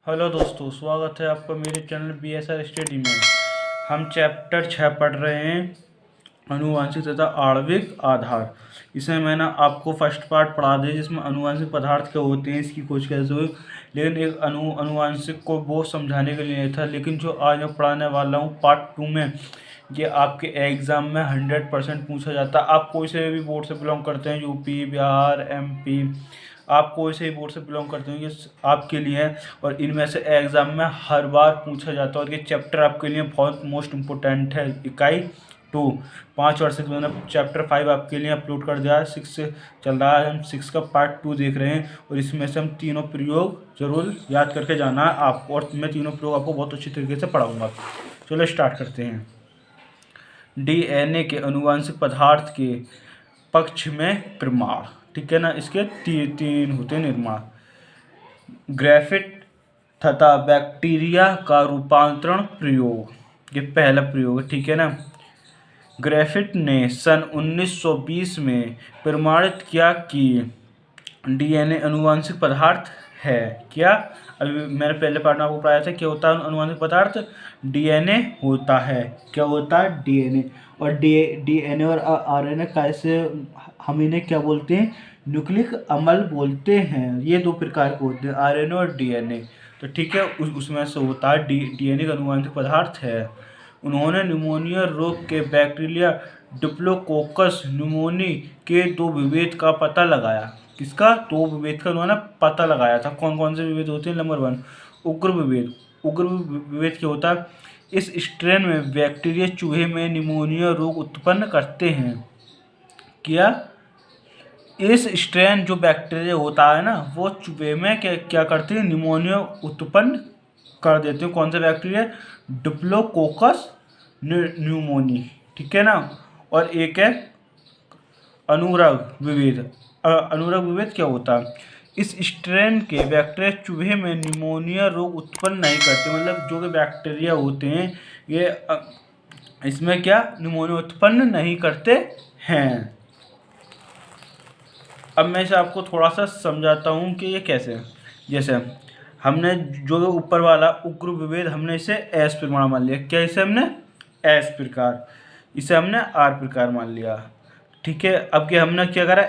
Hello दोस्तों, स्वागत है आपका मेरे चैनल BSR स्टडी में। हम चैप्टर 6 पढ़ रहे हैं, आनुवंशिक तथा आणविक आधार। इसमें मैंने आपको फर्स्ट पार्ट पढ़ा दिया जिसमें आनुवंशिक पदार्थ क्या होते हैं, इसकी खोज कैसे हुई। लेकिन एक आनुवंशिक को वो समझाने के लिए नहीं था। लेकिन जो आज मैं पढ़ाने वाला हूँ पार्ट 2 में, ये आपके एग्ज़ाम में 100% पूछा जाता है। आप कोई से भी बोर्ड से बिलोंग करते हैं, यूपी, बिहार, MP, आप कोई से भी बोर्ड से बिलोंग करते हैं, ये आपके लिए है। और इनमें से एग्ज़ाम में हर बार पूछा जाता है और ये चैप्टर आपके लिए बहुत मोस्ट इम्पोर्टेंट है। इकाई 2 5 और 6 मैंने चैप्टर 5 आपके लिए अपलोड कर दिया है। 6 से चल रहा है, हम 6 का पार्ट 2 देख रहे हैं। और इसमें से हम तीनों प्रयोग जरूर याद करके जाना है आपको, और मैं तीनों प्रयोग आपको बहुत अच्छी तरीके से पढ़ाऊँगा। चलो स्टार्ट करते हैं। DNA के आनुवंशिक पदार्थ के पक्ष में प्रमाण, ठीक है ना। इसके तीन होते हैं निर्माण। ग्रेफिट तथा बैक्टीरिया का रूपांतरण प्रयोग, ये पहला प्रयोग है, ठीक है ना। ग्रेफिट ने सन 1920 में प्रमाणित किया कि DNA आनुवंशिक पदार्थ है। क्या? अभी मैंने पहले पार्ट में आपको पढ़ाया था, क्या होता है आनुवंशिक पदार्थ? DNA होता है। क्या होता है? DNA। और DNA और RNA कैसे, हम इन्हें क्या बोलते हैं? न्यूक्लिक अम्ल बोलते हैं। ये दो प्रकार के होते हैं, RNA और DNA। तो ठीक है, उसमें से होता है DNA का आनुवंशिक पदार्थ है। उन्होंने निमोनिया रोग के बैक्टीरिया डिप्लोकोकस निमोनी के 2 विभेद का पता लगाया। किसका? 2 विभेद का उन्होंने पता लगाया था। कौन कौन से विभेद होते हैं? नंबर 1 उग्र विभेद। उग्र विभेद क्या होता है? इस स्ट्रेन में बैक्टीरिया चूहे में निमोनिया रोग उत्पन्न करते हैं। क्या? इस स्ट्रेन जो बैक्टीरिया होता है ना, वो चूहे में क्या करते हैं? निमोनिया उत्पन्न कर देते हैं। कौन से बैक्टीरिया? डिप्लोकोकस न्यूमोनी, ठीक है ना। और एक है अनुरग विभेद। अनुरग विभेद क्या होता है? इस स्ट्रेन के बैक्टीरिया चूहे में निमोनिया रोग उत्पन्न नहीं करते। मतलब जो कि बैक्टीरिया होते हैं ये इसमें क्या निमोनिया उत्पन्न नहीं करते हैं। अब मैं इसे आपको थोड़ा सा समझाता हूँ कि ये कैसे है। जैसे हमने जो ऊपर वाला उग्र विभेद, हमने इसे S प्रकार मान लिया। क्या इसे हमने? S प्रकार। इसे हमने R प्रकार मान लिया, ठीक है। अब क्या हमने क्या करा?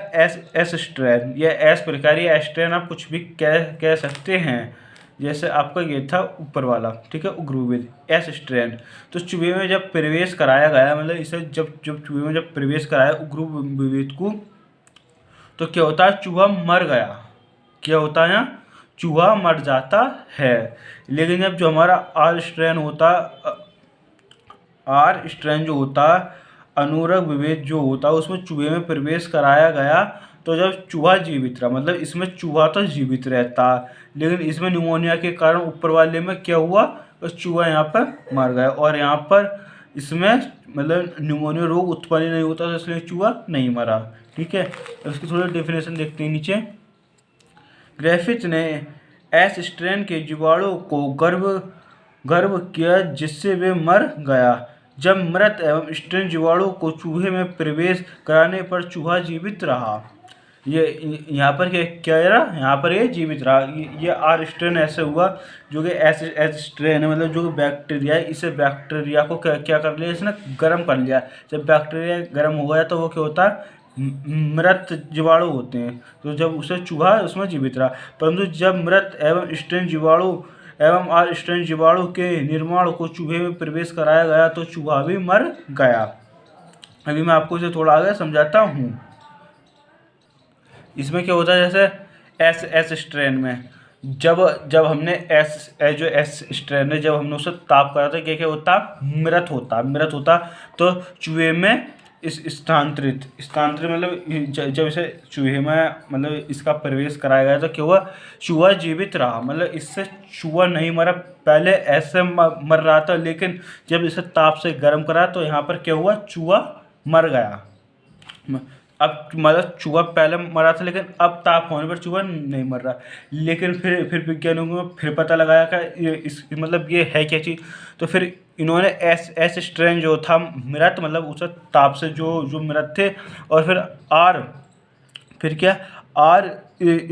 S स्ट्रेन या S प्रकार या स्ट्रेन, आप कुछ भी कह सकते हैं। जैसे आपका ये था ऊपर वाला, ठीक है, उग्र विभेद S स्ट्रेन। तो चूहे में जब प्रवेश कराया गया, मतलब इसे जब चूहे में जब प्रवेश कराया उग्र विभेद को, तो क्या होता है? चूहा मर गया। क्या होता है? चूहा मर जाता है। लेकिन जब जो हमारा R स्ट्रेन होता, R स्ट्रेन जो होता, अनुरग विभेद जो होता, उसमें चूहे में प्रवेश कराया गया, तो जब चूहा जीवित रहा, मतलब इसमें चूहा तो जीवित रहता, लेकिन इसमें निमोनिया के कारण ऊपर वाले में क्या हुआ? बस चूहा यहाँ पर मर गया। और यहाँ पर इसमें मतलब निमोनिया रोग उत्पन्न नहीं होता, तो इसलिए चूहा नहीं मरा, ठीक है। इसकी थोड़ी डेफिनेशन देखते हैं नीचे। ग्रिफिथ ने S स्ट्रेन के जीवाणु को गर्भ किया जिससे वे मर गया। जब मृत एवं स्ट्रेन जीवाणु को चूहे में प्रवेश कराने पर चूहा जीवित रहा। ये यहाँ पर क्या रहा? यहाँ पर ये जीवित रहा। ये R स्ट्रेन ऐसे हुआ जो कि S स्ट्रेन है, मतलब जो बैक्टीरिया है, इसे बैक्टीरिया को क्या कर लिया? इसने गर्म कर लिया। जब बैक्टीरिया गर्म हो गया तो वो क्या होता है? मृत जीवाणु होते हैं। तो जब उसे चूहा उसमें जीवित रहा। परंतु जब मृत एवं स्ट्रेन जीवाणु एवं R स्ट्रेन जीवाणु के निर्माण को चूहे में प्रवेश कराया गया तो चूहा भी मर गया। अभी मैं आपको इसे थोड़ा आगे समझाता हूँ। इसमें क्या होता है? जैसे S स्ट्रेन में जब हमने S स्ट्रेन में जब हमने उसे ताप करा था, क्या होता? मृत होता। तो चूहे में स्थानांतरित मतलब जब इसे चूहे में मतलब इसका प्रवेश कराया गया तो क्या हुआ? चूहा जीवित रहा। मतलब इससे चूहा नहीं मरा, पहले ऐसे मर रहा था, लेकिन जब इसे ताप से गर्म करा तो यहाँ पर क्या हुआ? चूहा मर गया। अब मतलब चूहा पहले मरा था, लेकिन अब ताप होने पर चूहा नहीं मर रहा। लेकिन फिर वैज्ञानिकों ने फिर पता लगाया कि इस मतलब ये है क्या चीज़। तो फिर इन्होंने S स्ट्रेन जो था मृत, मतलब उसे ताप से जो मृत थे, और फिर R, फिर क्या आर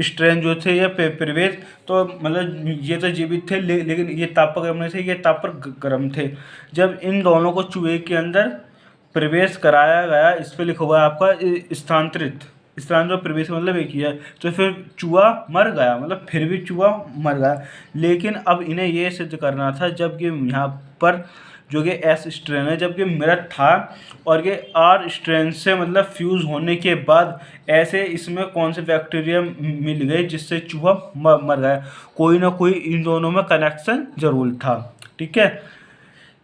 स्ट्रेन जो थे ये प्रवेश, तो मतलब ये तो जीवित थे लेकिन ये ताप पर गर्म नहीं थे, ये ताप पर गर्म थे। जब इन दोनों को चूहे के अंदर प्रवेश कराया गया, इस पर लिखा हुआ है आपका स्थानांतरित प्रवेश मतलब एक ही है, तो फिर चूहा मर गया, मतलब फिर भी चूहा मर गया। लेकिन अब इन्हें ये सिद्ध करना था, जब ये यहाँ पर जो कि एस स्ट्रेन है जब ये मृत था और ये आर स्ट्रेन से मतलब फ्यूज़ होने के बाद ऐसे इसमें कौन से बैक्टीरिया मिल गए जिससे चूहा मर गया, कोई ना कोई इन दोनों में कनेक्शन जरूर था। ठीक है,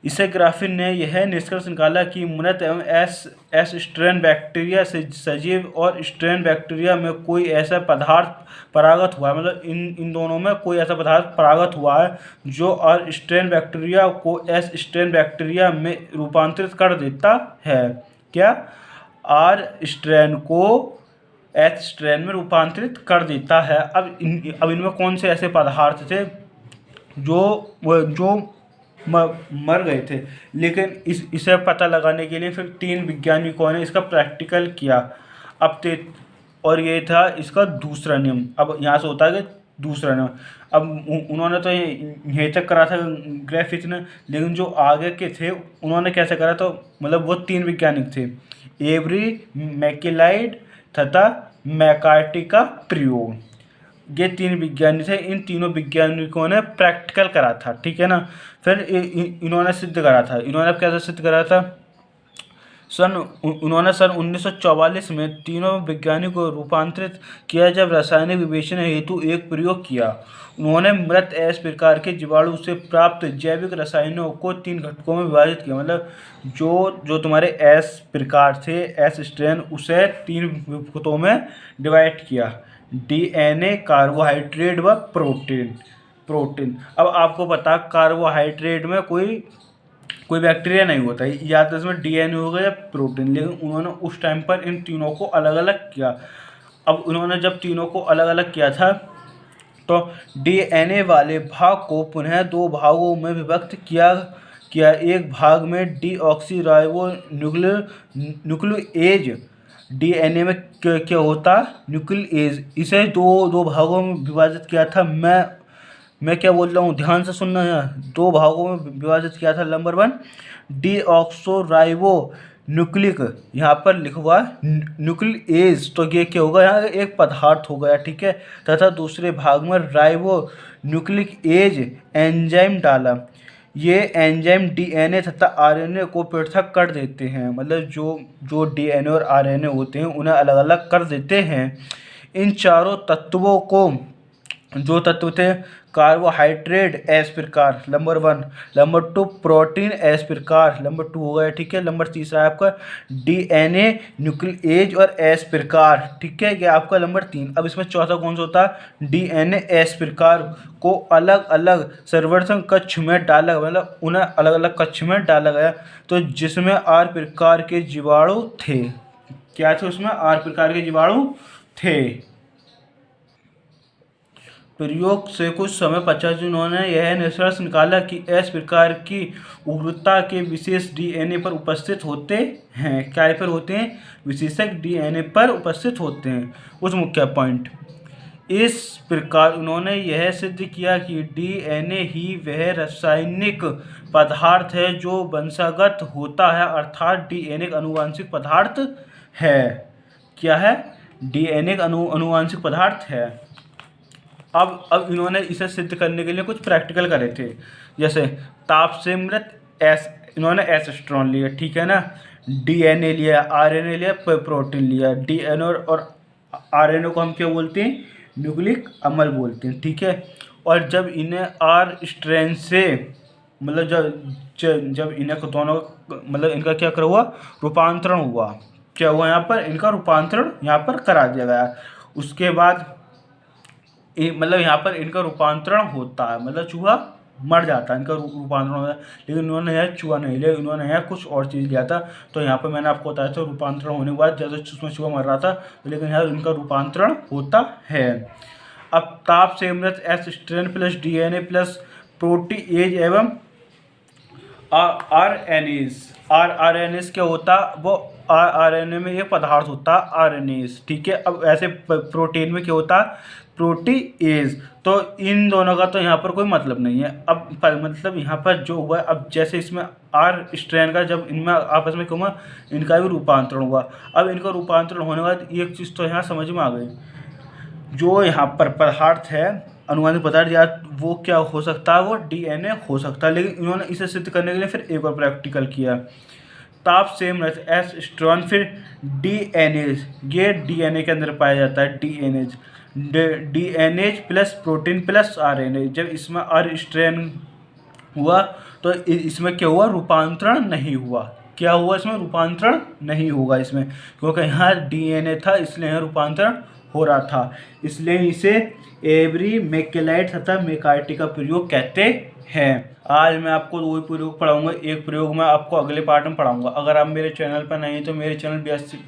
इसे ग्राफिन ने यह निष्कर्ष निकाला कि मृत एवं एस स्ट्रेन बैक्टीरिया से सजीव और स्ट्रेन बैक्टीरिया में कोई ऐसा पदार्थ परागत हुआ है, मतलब इन दोनों में कोई ऐसा पदार्थ परागत हुआ है जो आर स्ट्रेन बैक्टीरिया को एस स्ट्रेन बैक्टीरिया में रूपांतरित कर देता है। क्या? आर स्ट्रेन को एस स्ट्रेन में रूपांतरित कर देता है। अब इनमें कौन से ऐसे पदार्थ थे जो मर गए थे, लेकिन इसे पता लगाने के लिए फिर 3 वैज्ञानिकों ने इसका प्रैक्टिकल किया। अब और ये था इसका दूसरा नियम। अब यहाँ से होता है कि दूसरा नियम, अब उन्होंने तो यहीं तक करा था ग्रिफिथ ने, लेकिन जो आगे के थे उन्होंने कैसे करा, तो मतलब वो 3 वैज्ञानिक थे, एवरी, मैकेलाइड तथा मैकार्टी का प्रयोग। ये 3 विज्ञानी थे, इन तीनों वैज्ञानिकों ने प्रैक्टिकल करा था। ठीक है ना, फिर इन्होंने सिद्ध करा था। इन्होंने कैसे सिद्ध करा था? उन्होंने सन 1944 में तीनों वैज्ञानिकों को रूपांतरित किया जब रासायनिक विवेचन हेतु एक प्रयोग किया। उन्होंने मृत एस प्रकार के जीवाणु से प्राप्त जैविक रसायनों को 3 घटकों में विभाजित किया, मतलब जो तुम्हारे एस प्रकार थे, एस स्ट्रेन, उसे 3 घटकों में डिवाइड किया, डीएनए, कार्बोहाइड्रेट व प्रोटीन। अब आपको पता कार्बोहाइड्रेट में कोई बैक्टीरिया नहीं होता है, या तो इसमें डीएनए होगा या प्रोटीन, लेकिन उन्होंने उस टाइम पर इन तीनों को अलग अलग किया। अब उन्होंने जब तीनों को अलग अलग किया था तो डीएनए वाले भाग को पुनः 2 भागों में विभक्त किया। एक भाग में डीऑक्सीराइबो न्यूक्लियोएज, डीएनए में क्या होता? न्यूक्लियोएज, इसे दो भागों में विभाजित किया था। मैं क्या बोल रहा हूँ, ध्यान से सुनना है। 2 भागों में विभाजित किया था। नंबर 1 डीऑक्सोराइबो न्यूक्लिक, यहाँ पर लिखा हुआ न्यूक्लियोएज, तो ये क्या होगा, यहाँ एक पदार्थ हो गया। ठीक है, तथा दूसरे भाग में राइबो न्यूक्लिक एज एंजाइम डाला। ये एंजाइम डीएनए तथा आरएनए को पृथक कर देते हैं, मतलब जो डीएनए और आरएनए होते हैं उन्हें अलग अलग कर देते हैं। इन चारों तत्वों को, जो तत्व थे, कार्बोहाइड्रेट एस प्रकार नंबर 1, नंबर 2 प्रोटीन एस प्रकार नंबर 2 हो गया। ठीक है, नंबर 3 है आपका डीएनए न्यूक्लियोएज और एस प्रकार। ठीक है, ये आपका नंबर 3। अब इसमें चौथा कौन सा होता है? डीएनए एस प्रकार को अलग अलग संवर्धन कक्ष में डाला, मतलब उन्हें अलग अलग कक्ष में डाला गया, तो जिसमें आर प्रकार के जीवाणु थे। क्या थे उसमें? आर प्रकार के जीवाणु थे। प्रयोग से कुछ समय पश्चात उन्होंने यह निष्कर्ष निकाला कि एस प्रकार की उग्रता के विशेष डीएनए पर उपस्थित होते हैं। क्या पर होते हैं? विशेषक डीएनए पर उपस्थित होते हैं। उस मुख्य पॉइंट, इस प्रकार उन्होंने यह सिद्ध किया कि डीएनए ही वह रासायनिक पदार्थ है जो वंशागत होता है, अर्थात डीएनए एक आनुवंशिक पदार्थ है। क्या है? डीएनए एक आनुवंशिक पदार्थ है। अब इन्होंने इसे सिद्ध करने के लिए कुछ प्रैक्टिकल करे थे, जैसे ताप से मृत एस, इन्होंने एस स्ट्रॉन लिया। ठीक है ना, डीएनए लिया, आरएनए लिया, प्रोटीन लिया। डीएनए और आरएनए को हम क्या बोलते हैं? न्यूक्लिक अम्ल बोलते हैं। ठीक है, और जब इन्हें आर स्ट्रेन से, मतलब जब इन्हें दोनों, मतलब इनका क्या करा हुआ? रूपांतरण हुआ। क्या हुआ? यहाँ पर इनका रूपांतरण यहाँ पर करा दिया गया। उसके बाद मतलब यहाँ पर इनका रूपांतरण होता है, मतलब चूहा मर जाता है, इनका रूपांतरण होता है। लेकिन उन्होंने यह चूहा नहीं लिया, उन्होंने यह कुछ और चीज़ लिया था। तो यहाँ पर मैंने आपको बताया था रूपांतरण होने के बाद जैसे उसमें चूहा मर रहा था, लेकिन यहाँ इनका रूपांतरण होता है। अब ताप से मृत S strain plus DNA plus protease एवं RNAs क्या होता, वो RNA में ये पदार्थ होता RNAs, ठीक है। अब ऐसे प्रोटीन में क्या होता, प्रोटीएज। तो इन दोनों का तो यहाँ पर कोई मतलब नहीं है। अब मतलब यहाँ पर जो हुआ, अब जैसे इसमें आर स्ट्रैंड का जब इनमें आपस में क्यों हुआ, इनका भी रूपांतरण हुआ। अब इनका रूपांतरण होने के बाद एक चीज़ तो यहाँ समझ में आ गई, जो यहाँ पर पदार्थ है, अनुवांशिक पदार्थ, या वो क्या हो सकता है, वो DNA हो सकता है। लेकिन इन्होंने इसे सिद्ध करने के लिए फिर एक और प्रैक्टिकल किया। ताप सेम रहता है, एस स्ट्रॉन, फिर DNA, ये DNA के अंदर पाया जाता है, DNA plus protein plus RNA। जब इसमें R स्ट्रैंड हुआ तो इसमें क्या हुआ, रूपांतरण नहीं हुआ। क्या हुआ, इसमें रूपांतरण नहीं होगा इसमें, क्योंकि यहाँ DNA था, इसलिए यहाँ रूपांतरण हो रहा था। इसलिए इसे एवरी मेकेलाइट तथा मेकार्टी का प्रयोग कहते हैं। आज मैं आपको दो ही प्रयोग पढ़ाऊंगा, एक प्रयोग मैं आपको अगले पार्ट में पढ़ाऊंगा। अगर आप मेरे चैनल पर नहीं हैं तो मेरे चैनल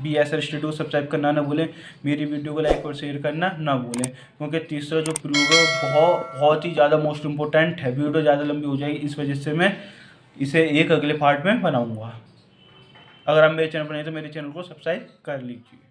BSR स्टडी को सब्सक्राइब करना ना भूलें, मेरी वीडियो को लाइक और शेयर करना ना भूलें, क्योंकि तीसरा जो प्रयोग है बहुत ही ज़्यादा मोस्ट इंपॉर्टेंट है। वीडियो ज़्यादा लंबी हो जाएगी, इस वजह से मैं इसे एक अगले पार्ट में बनाऊँगा। अगर आप मेरे चैनल पर नहीं तो मेरे चैनल को सब्सक्राइब कर लीजिए।